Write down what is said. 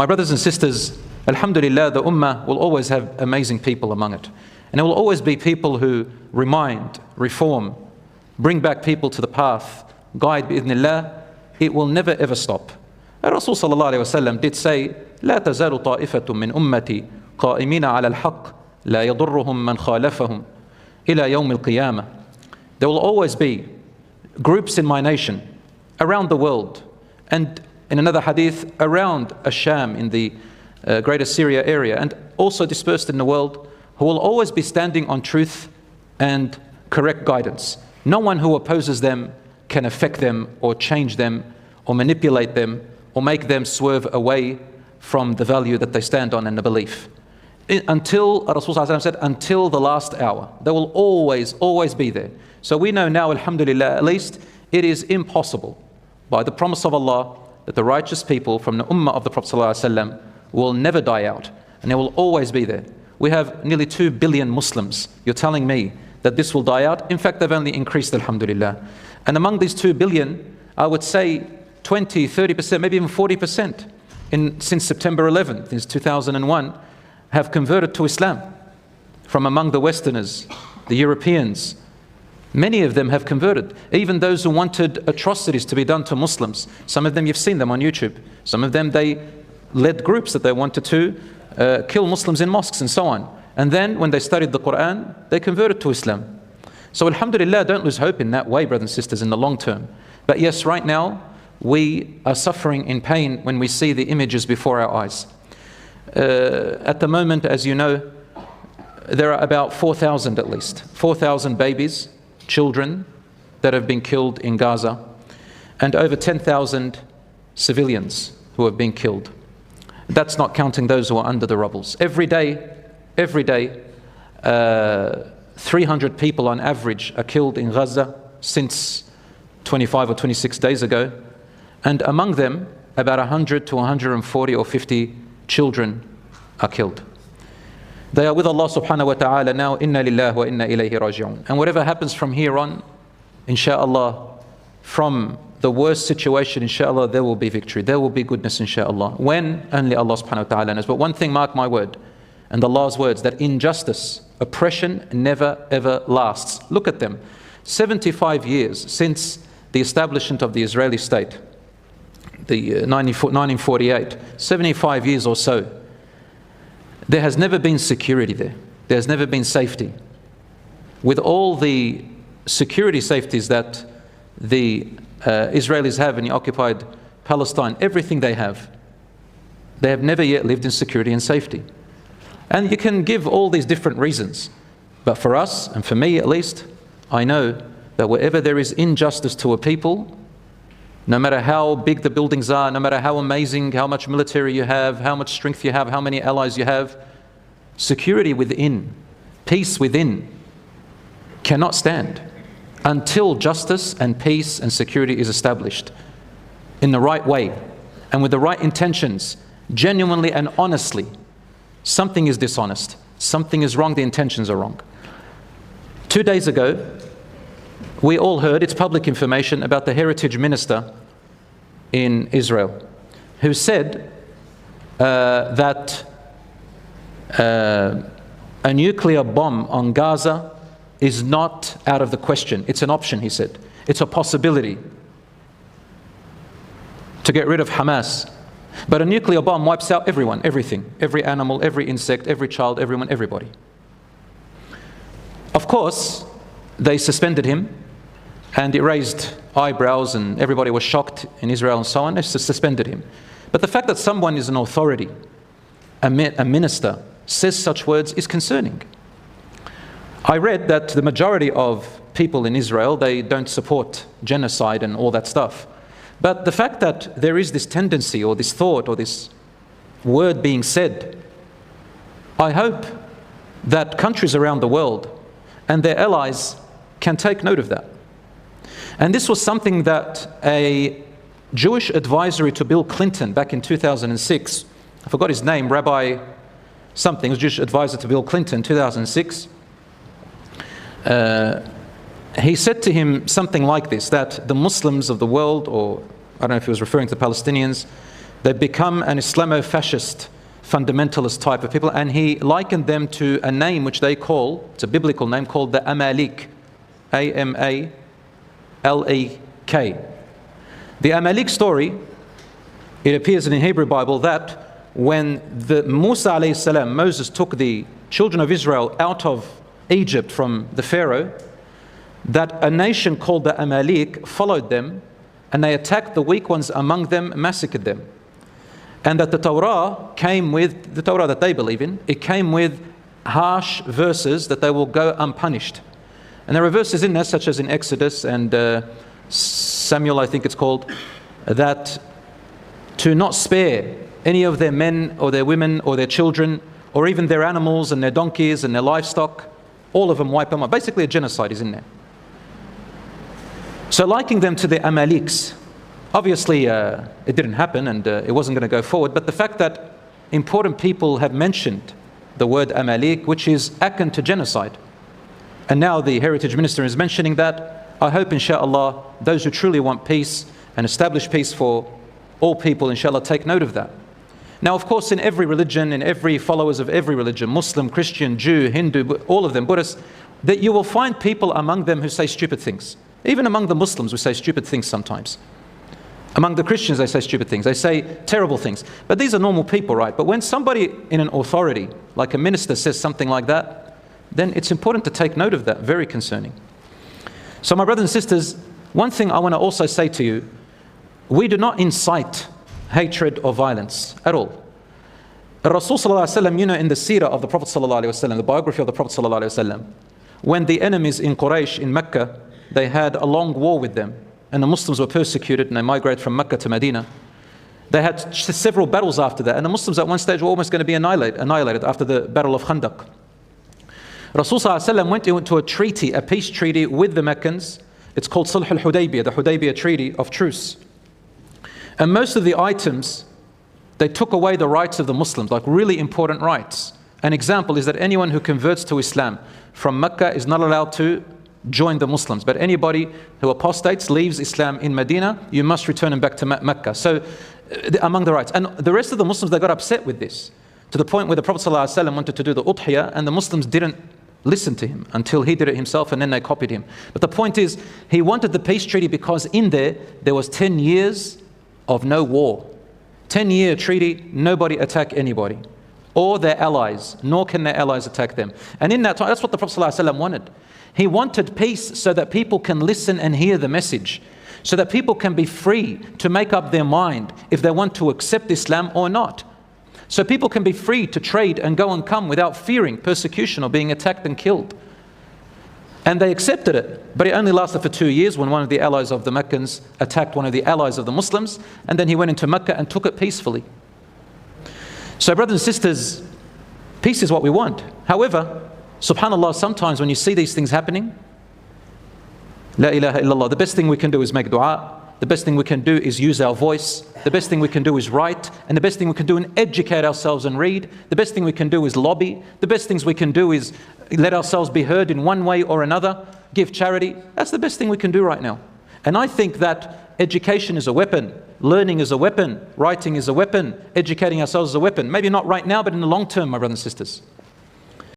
My brothers and sisters, alhamdulillah, the Ummah will always have amazing people among it. And there will always be people who remind, reform, bring back people to the path, guide bi'idhnillah. It will never ever stop. Rasul sallallahu alayhi wa sallam did say, لا تزال طائفة من أمتي قائمين على الحق لا يضرهم من خالفهم إلى يوم القيامة. There will always be groups in my nation, around the world, and in another hadith, around Asham in the greater Syria area, and also dispersed in the world, who will always be standing on truth and correct guidance. No one who opposes them can affect them or change them or manipulate them or make them swerve away from the value that they stand on and the belief. Until, Rasul said, until the last hour. They will always be there. So we know now, alhamdulillah, at least it is impossible by the promise of Allah that the righteous people from the Ummah of the Prophet ﷺ will never die out, and they will always be there. We have nearly 2 billion Muslims. You're telling me that this will die out? In fact, they've only increased, alhamdulillah. And among these 2 billion, I would say 20, 30%, maybe even 40% since September 11th, since 2001, have converted to Islam from among the Westerners, the Europeans. Many of them have converted. Even those who wanted atrocities to be done to Muslims. Some of them, you've seen them on YouTube. Some of them, they led groups that they wanted to kill Muslims in mosques and so on. And then when they studied the Qur'an, they converted to Islam. So alhamdulillah, don't lose hope in that way, brothers and sisters, in the long term. But yes, right now, we are suffering in pain when we see the images before our eyes. At the moment, as you know, there are about 4,000 at least, 4,000 babies, children that have been killed in Gaza, and over 10,000 civilians who have been killed. That's not counting those who are under the rubbles. Every day, 300 people on average are killed in Gaza since 25 or 26 days ago. And among them, about 100 to 140 or 50 children are killed. They are with Allah subhanahu wa ta'ala now, inna lillahi wa inna ilayhi raji'un. And whatever happens from here on, inshallah, from the worst situation, inshallah, there will be victory. There will be goodness, inshallah. When? Only Allah subhanahu wa ta'ala knows. But one thing, mark my word, and Allah's words, that injustice, oppression never ever lasts. Look at them. 75 years since the establishment of the Israeli state, the 1948, 75 years or so, there has never been security there. There's never been safety. With all the security safeties that the Israelis have in the occupied Palestine, everything they have never yet lived in security and safety. And you can give all these different reasons. But for us, and for me at least, I know that wherever there is injustice to a people, no matter how big the buildings are, no matter how amazing, how much military you have, how much strength you have, how many allies you have, security within, peace within, cannot stand until justice and peace and security is established in the right way and with the right intentions, genuinely and honestly. Something is dishonest, something is wrong, the intentions are wrong. 2 days ago, we all heard, it's public information, about the heritage minister in Israel who said that a nuclear bomb on Gaza is not out of the question. It's an option, he said. It's a possibility to get rid of Hamas. But a nuclear bomb wipes out everyone, everything, every animal, every insect, every child, everyone, everybody. Of course, they suspended him, and it raised eyebrows, and everybody was shocked in Israel and so on. They suspended him. But the fact that someone is an authority, a minister, says such words is concerning. I read that the majority of people in Israel, they don't support genocide and all that stuff. But the fact that there is this tendency or this thought or this word being said, I hope that countries around the world and their allies can take note of that. And this was something that a Jewish advisory to Bill Clinton back in 2006, I forgot his name, Rabbi something, was Jewish advisor to Bill Clinton, 2006. He said to him something like this, that the Muslims of the world, or I don't know if he was referring to the Palestinians, They've become an Islamofascist, fundamentalist type of people, and he likened them to a name which they call, it's a biblical name called the Amalek, A-M-A-L-E-K. The Amalek story, it appears in the Hebrew Bible that when Musa alayhi salam, Moses took the children of Israel out of Egypt from the Pharaoh, that a nation called the Amalek followed them, and they attacked the weak ones among them, massacred them. And that the Torah came with, the Torah that they believe in, it came with harsh verses that they will go unpunished. And there are verses in there, such as in Exodus and Samuel, I think it's called, that to not spare any of their men or their women or their children or even their animals and their donkeys and their livestock, all of them wipe them out. Basically a genocide is in there. So likening them to the Amaleks, obviously it didn't happen and it wasn't going to go forward, but the fact that important people have mentioned the word Amalek, which is akin to genocide, and now the Heritage Minister is mentioning that, I hope inshallah those who truly want peace and establish peace for all people inshallah take note of that. Now of course in every religion, in every followers of every religion, Muslim, Christian, Jew, Hindu, all of them, Buddhist, that you will find people among them who say stupid things. Even among the Muslims we say stupid things sometimes. Among the Christians they say stupid things, they say terrible things. But these are normal people, right? But when somebody in an authority, like a minister, says something like that, then it's important to take note of that, very concerning. So my brothers and sisters, one thing I want to also say to you, we do not incite hatred or violence at all. Rasul sallallahu alaihi wasallam, you know, in the seerah of the Prophet sallallahu alaihi wasallam, the biography of the Prophet sallallahu alaihi wasallam, when the enemies in Quraysh, in Mecca, they had a long war with them, and the Muslims were persecuted, and they migrated from Mecca to Medina. They had several battles after that, and the Muslims at one stage were almost going to be annihilated after the Battle of Khandaq. Rasul sallallahu alaihi wasallam went into a treaty, a peace treaty with the Meccans. It's called Sulh al-Hudaybiyah, the Hudaybiyah Treaty of Truce. And most of the items, they took away the rights of the Muslims, like really important rights. An example is that anyone who converts to Islam from Mecca is not allowed to join the Muslims. But anybody who apostates, leaves Islam in Medina, you must return them back to Mecca. So among the rights. And the rest of the Muslims, they got upset with this, to the point where the Prophet ﷺ wanted to do the udhiyah, and the Muslims didn't listen to him until he did it himself, and then they copied him. But the point is, he wanted the peace treaty because in there was 10 years of no war. 10-year treaty, nobody attack anybody or their allies, nor can their allies attack them. And in that time, that's what the Prophet ﷺ wanted. He wanted peace so that people can listen and hear the message, so that people can be free to make up their mind if they want to accept Islam or not. So people can be free to trade and go and come without fearing persecution or being attacked and killed. And they accepted it, but it only lasted for 2 years when one of the allies of the Meccans attacked one of the allies of the Muslims, and then he went into Mecca and took it peacefully. So brothers and sisters, peace is what we want. However, subhanallah, sometimes when you see these things happening, la ilaha illallah, the best thing we can do is make dua. The best thing we can do is use our voice. The best thing we can do is write. And the best thing we can do is educate ourselves and read. The best thing we can do is lobby. The best things we can do is let ourselves be heard in one way or another. Give charity. That's the best thing we can do right now. And I think that education is a weapon. Learning is a weapon. Writing is a weapon. Educating ourselves is a weapon. Maybe not right now, but in the long term, my brothers and sisters.